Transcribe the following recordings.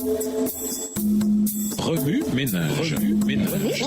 Remue ménage. Remue ménage.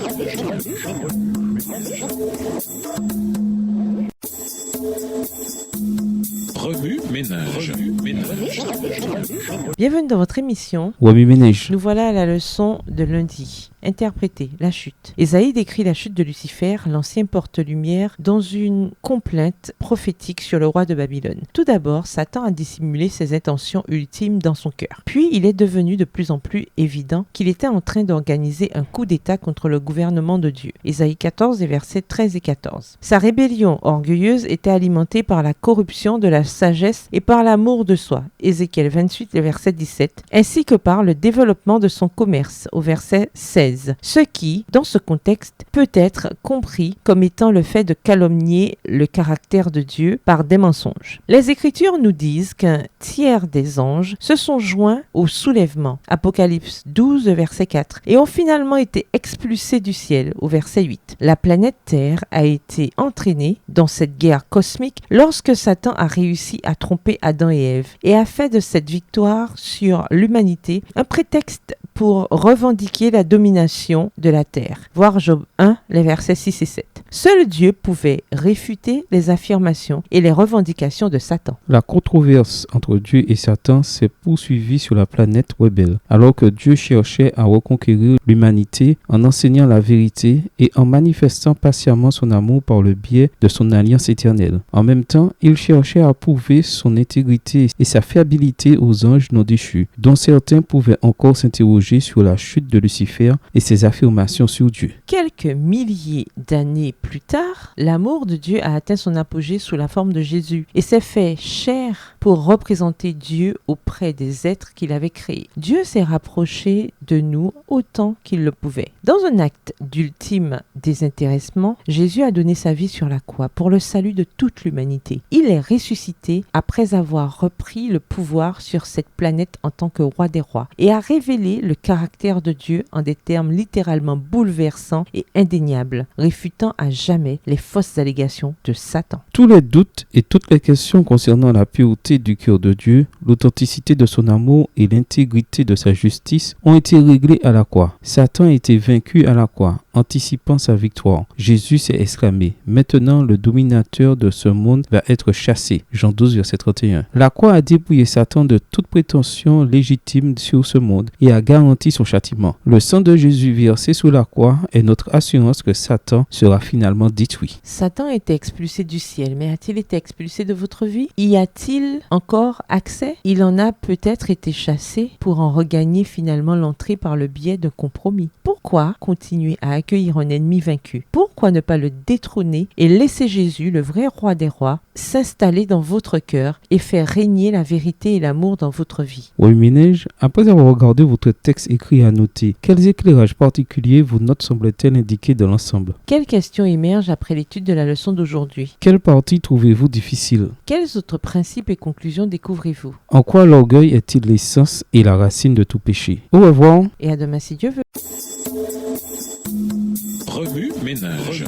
Bienvenue dans votre émission. Remue ménage. Nous voilà à la leçon de lundi. Interpréter la chute. Ésaïe décrit la chute de Lucifer, l'ancien porte-lumière, dans une complainte prophétique sur le roi de Babylone. Tout d'abord, Satan a dissimulé ses intentions ultimes dans son cœur. Puis, il est devenu de plus en plus évident qu'il était en train d'organiser un coup d'État contre le gouvernement de Dieu. Ésaïe 14, versets 13 et 14. Sa rébellion orgueilleuse était alimentée par la corruption de la sagesse et par l'amour de soi. Ézéchiel 28, verset 17. Ainsi que par le développement de son commerce, au verset 16. Ce qui, dans ce contexte, peut être compris comme étant le fait de calomnier le caractère de Dieu par des mensonges. Les Écritures nous disent qu'un tiers des anges se sont joints au soulèvement, Apocalypse 12, verset 4, et ont finalement été expulsés du ciel, au verset 8. La planète Terre a été entraînée dans cette guerre cosmique lorsque Satan a réussi à tromper Adam et Ève et a fait de cette victoire sur l'humanité un prétexte pour revendiquer la domination de la terre. Voir Job 1, les versets 6 et 7. Seul Dieu pouvait réfuter les affirmations et les revendications de Satan. La controverse entre Dieu et Satan s'est poursuivie sur la planète rebelle, alors que Dieu cherchait à reconquérir l'humanité en enseignant la vérité et en manifestant patiemment son amour par le biais de son alliance éternelle. En même temps, il cherchait à prouver son intégrité et sa fiabilité aux anges non déchus, dont certains pouvaient encore s'interroger sur la chute de Lucifer et ses affirmations sur Dieu. Quelques milliers d'années plus tard, l'amour de Dieu a atteint son apogée sous la forme de Jésus et s'est fait chair pour représenter Dieu auprès des êtres qu'il avait créés. Dieu s'est rapproché de nous autant qu'il le pouvait. Dans un acte d'ultime désintéressement, Jésus a donné sa vie sur la croix pour le salut de toute l'humanité. Il est ressuscité après avoir repris le pouvoir sur cette planète en tant que roi des rois et a révélé le caractère de Dieu en des termes littéralement bouleversants et indéniables, réfutant à jamais les fausses allégations de Satan. Tous les doutes et toutes les questions concernant la pureté du cœur de Dieu, l'authenticité de son amour et l'intégrité de sa justice ont été réglés à la croix. Satan a été vaincu à la croix, anticipant sa victoire. Jésus s'est exclamé: « Maintenant le dominateur de ce monde va être chassé. » Jean 12, verset 31. La croix a dépouillé Satan de toute prétention légitime sur ce monde et a garanti son châtiment. Le sang de Jésus versé sous la croix est notre assurance que Satan sera finalement détruit. Satan était expulsé du ciel, mais a-t-il été expulsé de votre vie? Y a-t-il encore accès? Il en a peut-être été chassé pour en regagner finalement l'entrée par le biais d'un compromis. Pourquoi continuer à accueillir un ennemi vaincu? Pourquoi ne pas le détrôner et laisser Jésus, le vrai roi des rois, s'installer dans votre cœur et faire régner la vérité et l'amour dans votre vie? Oui, ménage, après avoir regardé votre texte écrit à noter, quels éclairages particuliers vos notes semblent-elles indiquer dans l'ensemble? Quelles questions émergent après l'étude de la leçon d'aujourd'hui? Quelle partie trouvez-vous difficile? Quels autres principes et conclusions découvrez-vous? En quoi l'orgueil est-il l'essence et la racine de tout péché? Au revoir. Et à demain si Dieu veut. Remue ménage.